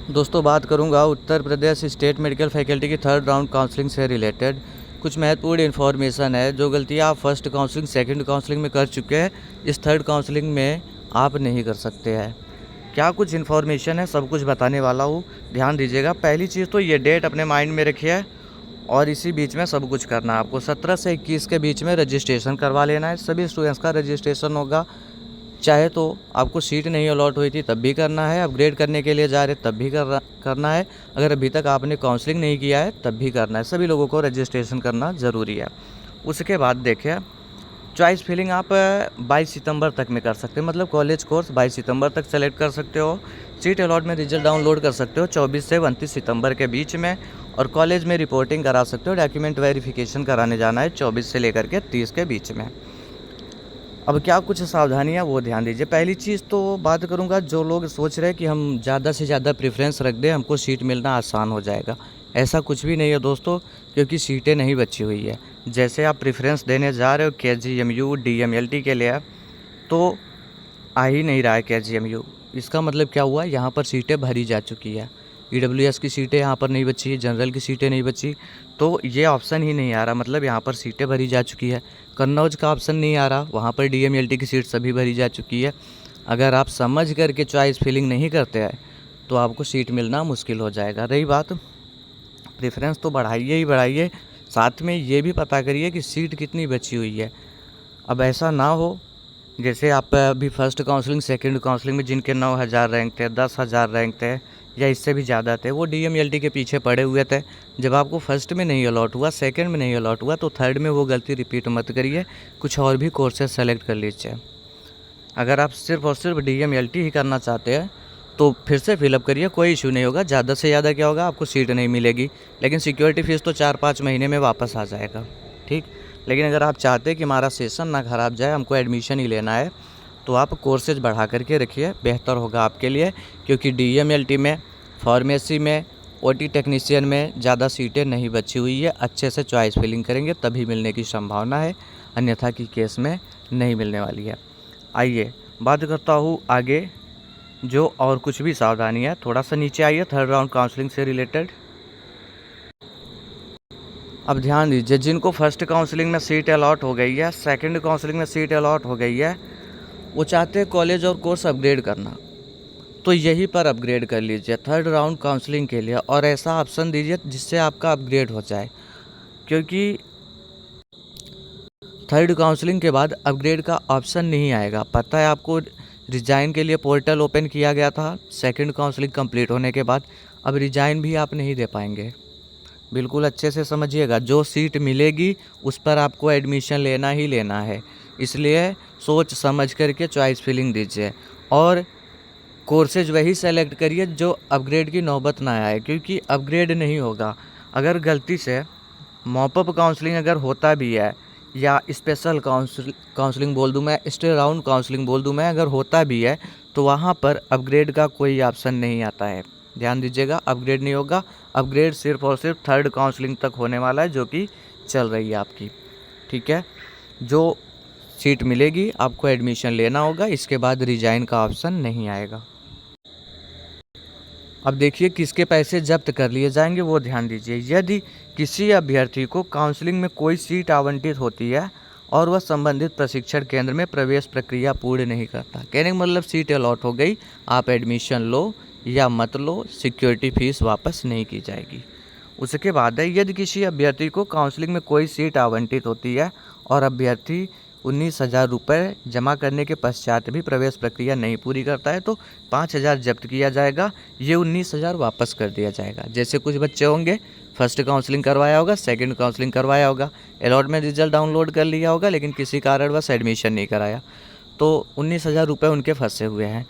दोस्तों बात करूंगा Uttar Pradesh state medical faculty की थर्ड राउंड काउंसलिंग से रिलेटेड कुछ महत्वपूर्ण इन्फॉर्मेशन है। जो गलतियां आप फर्स्ट काउंसलिंग सेकंड काउंसलिंग में कर चुके हैं, इस थर्ड काउंसलिंग में आप नहीं कर सकते हैं। क्या कुछ इन्फॉर्मेशन है, सब कुछ बताने वाला हूँ, ध्यान दीजिएगा। पहली चीज़ तो ये डेट अपने माइंड में रखिए और इसी बीच में सब कुछ करना है आपको। 17 से 21 के बीच में रजिस्ट्रेशन करवा लेना है। सभी स्टूडेंट्स का रजिस्ट्रेशन होगा। चाहे तो आपको सीट नहीं अलॉट हुई थी तब भी करना है, अपग्रेड करने के लिए जा रहे तब भी करना है, अगर अभी तक आपने काउंसलिंग नहीं किया है तब भी करना है। सभी लोगों को रजिस्ट्रेशन करना ज़रूरी है। उसके बाद देखिए, चॉइस फिलिंग आप 22 सितंबर तक में कर सकते हैं, मतलब कॉलेज कोर्स 22 सितंबर तक सेलेक्ट कर सकते हो। सीट अलॉट में रिजल्ट डाउनलोड कर सकते हो 24 से 29 सितंबर के बीच में, और कॉलेज में रिपोर्टिंग करा सकते हो। डॉक्यूमेंट वेरिफिकेशन कराने जाना है 24 से लेकर के 30 के बीच में। अब क्या कुछ सावधानियाँ वो ध्यान दीजिए। पहली चीज़ तो बात करूँगा, जो लोग सोच रहे हैं कि हम ज़्यादा से ज़्यादा प्रेफरेंस रख दें, हमको सीट मिलना आसान हो जाएगा, ऐसा कुछ भी नहीं है दोस्तों, क्योंकि सीटें नहीं बची हुई है। जैसे आप प्रेफरेंस देने जा रहे हो KGMU DMLT के लिए, तो आ ही नहीं रहा है KGMU। इसका मतलब क्या हुआ, यहाँ पर सीटें भरी जा चुकी है। EWS की सीटें यहाँ पर नहीं बची, जनरल की सीटें नहीं बची, तो ये ऑप्शन ही नहीं आ रहा, मतलब यहाँ पर सीटें भरी जा चुकी है। कन्नौज का ऑप्शन नहीं आ रहा, वहाँ पर DMLT की सीट सभी भरी जा चुकी है। अगर आप समझ करके चॉइस फिलिंग नहीं करते हैं तो आपको सीट मिलना मुश्किल हो जाएगा। रही बात, प्रेफरेंस तो बढ़ाइए ही बढ़ाइए, साथ में ये भी पता करिए कि सीट कितनी बची हुई है। अब ऐसा ना हो जैसे आप अभी फर्स्ट काउंसलिंग सेकंड काउंसलिंग में जिनके 9,000 रैंक थे, 10,000 रैंक थे या इससे भी ज़्यादा थे, वो DMLT के पीछे पड़े हुए थे। जब आपको फर्स्ट में नहीं अलॉट हुआ, सेकंड में नहीं अलॉट हुआ, तो थर्ड में वो गलती रिपीट मत करिए, कुछ और भी कोर्सेज सेलेक्ट कर लीजिए। अगर आप सिर्फ और सिर्फ DMLT ही करना चाहते हैं तो फिर से फिलअप करिए, कोई इशू नहीं होगा। ज़्यादा से ज़्यादा क्या होगा, आपको सीट नहीं मिलेगी, लेकिन सिक्योरिटी फ़ीस तो 4-5 महीने में वापस आ जाएगा, ठीक। लेकिन अगर आप चाहते हैं कि हमारा सेशन ना ख़राब जाए, हमको एडमिशन ही लेना है, तो आप कोर्सेज बढ़ा करके रखिए, बेहतर होगा आपके लिए। क्योंकि DMLT में, फार्मेसी में, OT टेक्नीशियन में ज़्यादा सीटें नहीं बची हुई है। अच्छे से चॉइस फिलिंग करेंगे तभी मिलने की संभावना है, अन्यथा की केस में नहीं मिलने वाली है। आइए बात करता हूँ आगे, जो और कुछ भी सावधानी है। थोड़ा सा नीचे आइए, थर्ड राउंड काउंसलिंग से रिलेटेड। अब ध्यान दीजिए, जिनको फर्स्ट काउंसलिंग में सीट अलॉट हो गई है, सेकंड काउंसलिंग में सीट अलॉट हो गई है, वो चाहते हैं कॉलेज और कोर्स अपग्रेड करना, तो यहीं पर अपग्रेड कर लीजिए थर्ड राउंड काउंसलिंग के लिए, और ऐसा ऑप्शन दीजिए जिससे आपका अपग्रेड हो जाए। क्योंकि थर्ड काउंसलिंग के बाद अपग्रेड का ऑप्शन नहीं आएगा। पता है आपको, रिजाइन के लिए पोर्टल ओपन किया गया था सेकंड काउंसलिंग कंप्लीट होने के बाद, अब रिजाइन भी आप नहीं दे पाएंगे। बिल्कुल अच्छे से समझिएगा, जो सीट मिलेगी उस पर आपको एडमिशन लेना ही लेना है। इसलिए सोच समझ करके चॉइस फिलिंग दीजिए, और कोर्सेज वही सेलेक्ट करिए जो अपग्रेड की नौबत ना आए, क्योंकि अपग्रेड नहीं होगा। अगर गलती से मॉपअप काउंसलिंग अगर होता भी है, या स्पेशल काउंसलिंग बोल दूं मैं, स्टे राउंड काउंसलिंग बोल दूं मैं, अगर होता भी है तो वहाँ पर अपग्रेड का कोई ऑप्शन नहीं आता है। ध्यान दीजिएगा, अपग्रेड नहीं होगा। अपग्रेड सिर्फ और सिर्फ थर्ड काउंसलिंग तक होने वाला है, जो कि चल रही है आपकी, ठीक है। जो सीट मिलेगी आपको एडमिशन लेना होगा, इसके बाद रिजाइन का ऑप्शन नहीं आएगा। अब देखिए किसके पैसे जब्त कर लिए जाएंगे, वो ध्यान दीजिए। यदि किसी अभ्यर्थी को काउंसलिंग में कोई सीट आवंटित होती है और वह संबंधित प्रशिक्षण केंद्र में प्रवेश प्रक्रिया पूर्ण नहीं करता, कहने का मतलब सीट अलॉट हो गई, आप एडमिशन लो या मत लो, सिक्योरिटी फीस वापस नहीं की जाएगी। उसके बाद है, यदि किसी अभ्यर्थी को काउंसलिंग में कोई सीट आवंटित होती है और अभ्यर्थी 19,000 रुपये जमा करने के पश्चात भी प्रवेश प्रक्रिया नहीं पूरी करता है, तो 5,000 जब्त किया जाएगा, ये 19,000 वापस कर दिया जाएगा। जैसे कुछ बच्चे होंगे, फर्स्ट काउंसलिंग करवाया होगा, सेकंड काउंसलिंग करवाया होगा, अलॉटमेंट रिजल्ट डाउनलोड कर लिया होगा, लेकिन किसी कारणवश एडमिशन नहीं कराया, तो 19,000 रुपये उनके फंसे हुए हैं।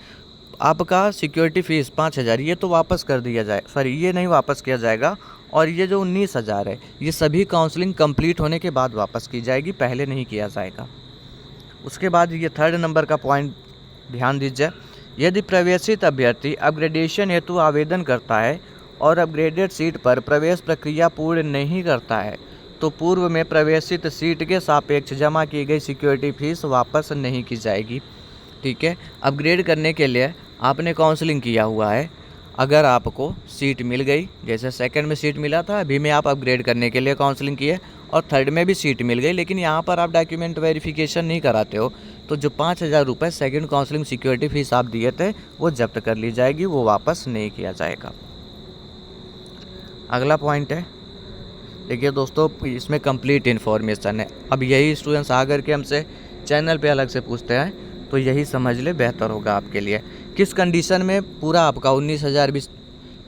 आपका सिक्योरिटी फ़ीस 5,000 ये तो वापस कर दिया जाए, सॉरी ये नहीं वापस किया जाएगा, और ये जो 19,000 है ये सभी काउंसलिंग कंप्लीट होने के बाद वापस की जाएगी, पहले नहीं किया जाएगा। उसके बाद ये थर्ड नंबर का पॉइंट ध्यान दीजिए, यदि प्रवेशित अभ्यर्थी अपग्रेडेशन हेतु आवेदन करता है और अपग्रेडेड सीट पर प्रवेश प्रक्रिया पूर्ण नहीं करता है, तो पूर्व में प्रवेशित सीट के सापेक्ष जमा की गई सिक्योरिटी फीस वापस नहीं की जाएगी, ठीक है। अपग्रेड करने के लिए आपने काउंसलिंग किया हुआ है, अगर आपको सीट मिल गई, जैसे सेकंड में सीट मिला था, अभी में आप अपग्रेड करने के लिए काउंसलिंग किए और थर्ड में भी सीट मिल गई, लेकिन यहाँ पर आप डॉक्यूमेंट वेरिफिकेशन नहीं कराते हो, तो जो 5,000 रुपये सेकेंड काउंसलिंग सिक्योरिटी फीस आप दिए थे वो जब्त कर ली जाएगी, वो वापस नहीं किया जाएगा। अगला पॉइंट है, देखिए दोस्तों, इसमें कंप्लीट इन्फॉर्मेशन है। अब यही स्टूडेंट्स आकर के हमसे चैनल पे अलग से पूछते हैं, तो यही समझ ले, बेहतर होगा आपके लिए। किस कंडीशन में पूरा आपका 19,000 भी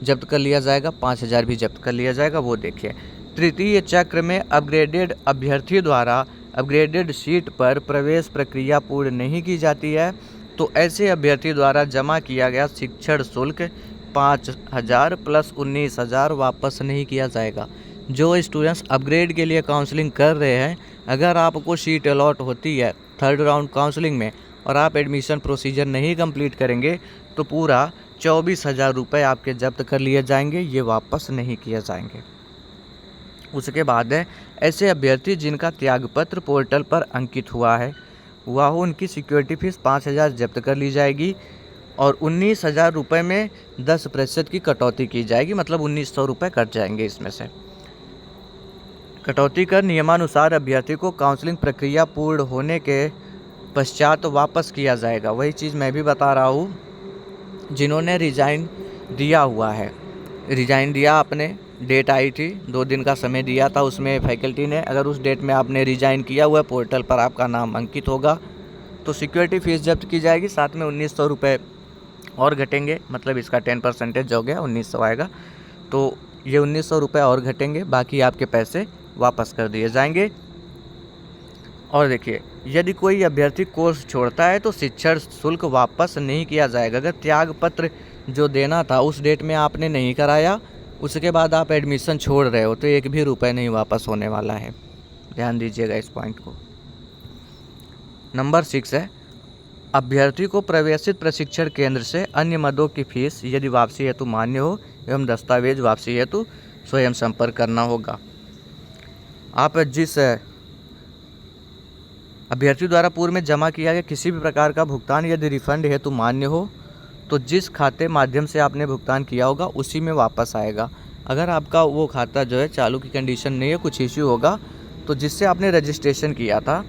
जब्त कर लिया जाएगा, 5,000 भी जब्त कर लिया जाएगा, वो देखिए। तृतीय चक्र में अपग्रेडेड अभ्यर्थी द्वारा अपग्रेडेड सीट पर प्रवेश प्रक्रिया पूर्ण नहीं की जाती है, तो ऐसे अभ्यर्थी द्वारा जमा किया गया शिक्षण शुल्क 5,000 प्लस 19,000 वापस नहीं किया जाएगा। जो स्टूडेंट्स अपग्रेड के लिए काउंसलिंग कर रहे हैं, अगर आपको सीट अलॉट होती है थर्ड राउंड काउंसलिंग में और आप एडमिशन प्रोसीजर नहीं कंप्लीट करेंगे, तो पूरा 24,000 रुपये आपके जब्त कर लिए जाएंगे, ये वापस नहीं किए जाएंगे। उसके बाद है, ऐसे अभ्यर्थी जिनका त्यागपत्र पोर्टल पर अंकित हुआ हो, उनकी सिक्योरिटी फीस 5,000 जब्त कर ली जाएगी और 19,000 रुपये में 10% की कटौती की जाएगी, मतलब 1,900 रुपये कट जाएंगे इसमें से। कटौती कर नियमानुसार अभ्यर्थी को काउंसलिंग प्रक्रिया पूर्ण होने के पश्चात वापस किया जाएगा। वही चीज़ मैं भी बता रहा हूँ, जिन्होंने रिज़ाइन दिया हुआ है, रिज़ाइन दिया आपने, डेट आई थी, 2 दिन का समय दिया था उसमें फैकल्टी ने, अगर उस डेट में आपने रिज़ाइन किया हुआ है, पोर्टल पर आपका नाम अंकित होगा, तो सिक्योरिटी फ़ीस जब्त की जाएगी, साथ में 1,900 रुपये और घटेंगे, मतलब इसका 10% हो गया, 1,900 आएगा, तो ये 1,900 रुपये और घटेंगे, बाकी आपके पैसे वापस कर दिए जाएंगे। और देखिए, यदि कोई अभ्यर्थी कोर्स छोड़ता है तो शिक्षण शुल्क वापस नहीं किया जाएगा। अगर त्याग पत्र जो देना था उस डेट में आपने नहीं कराया, उसके बाद आप एडमिशन छोड़ रहे हो, तो 1 भी रुपये नहीं वापस होने वाला है, ध्यान दीजिएगा इस पॉइंट को। नंबर 6 है, अभ्यर्थी को प्रवेशित प्रशिक्षण केंद्र से अन्य मदों की फीस यदि वापसी हेतु मान्य हो एवं दस्तावेज वापसी हेतु स्वयं संपर्क करना होगा। आप जिस अभ्यर्थी द्वारा पूर्व में जमा किया गया किसी भी प्रकार का भुगतान यदि रिफंड हेतु मान्य हो, तो जिस खाते माध्यम से आपने भुगतान किया होगा उसी में वापस आएगा। अगर आपका वो खाता जो है चालू की कंडीशन नहीं है, कुछ इश्यू होगा, तो जिससे आपने रजिस्ट्रेशन किया था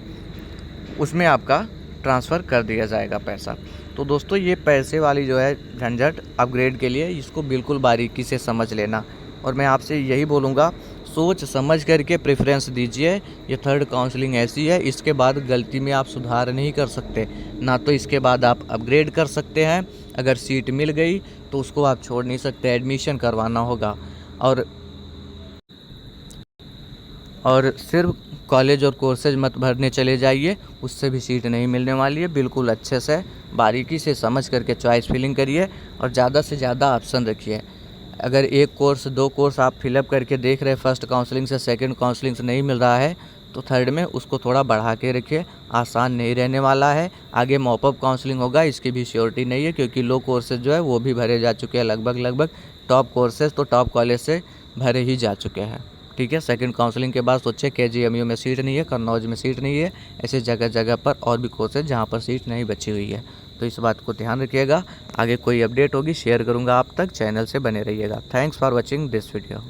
उसमें आपका ट्रांसफ़र कर दिया जाएगा पैसा। तो दोस्तों, ये पैसे वाली जो है झंझट अपग्रेड के लिए, इसको बिल्कुल बारीकी से समझ लेना, और मैं आपसे यही बोलूँगा, सोच समझ करके प्रेफरेंस दीजिए। ये थर्ड काउंसलिंग ऐसी है, इसके बाद गलती में आप सुधार नहीं कर सकते, ना तो इसके बाद आप अपग्रेड कर सकते हैं। अगर सीट मिल गई तो उसको आप छोड़ नहीं सकते, एडमिशन करवाना होगा। और सिर्फ कॉलेज और कोर्सेज मत भरने चले जाइए, उससे भी सीट नहीं मिलने वाली है। बिल्कुल अच्छे से बारीकी से समझ करके चॉइस फिलिंग करिए और ज़्यादा से ज़्यादा ऑप्शन रखिए। अगर 1 कोर्स 2 कोर्स आप फिलअप करके देख रहे हैं, फर्स्ट काउंसलिंग से सेकंड काउंसलिंग से नहीं मिल रहा है, तो थर्ड में उसको थोड़ा बढ़ा के रखिए, आसान नहीं रहने वाला है। आगे मॉपअप काउंसलिंग होगा, इसकी भी श्योरिटी नहीं है, क्योंकि लो कोर्सेज जो है वो भी भरे जा चुके हैं लगभग। टॉप कोर्सेज तो टॉप कॉलेज से भरे ही जा चुके हैं, ठीक है। सेकंड काउंसलिंग के बाद सोचे KGMU में सीट नहीं है, कन्नौज में सीट नहीं है, ऐसे जगह जगह पर और भी कोर्सेज जहाँ पर सीट नहीं बची हुई है, तो इस बात को ध्यान रखिएगा। आगे कोई अपडेट होगी शेयर करूँगा आप तक, चैनल से बने रहिएगा। Thanks for watching this video.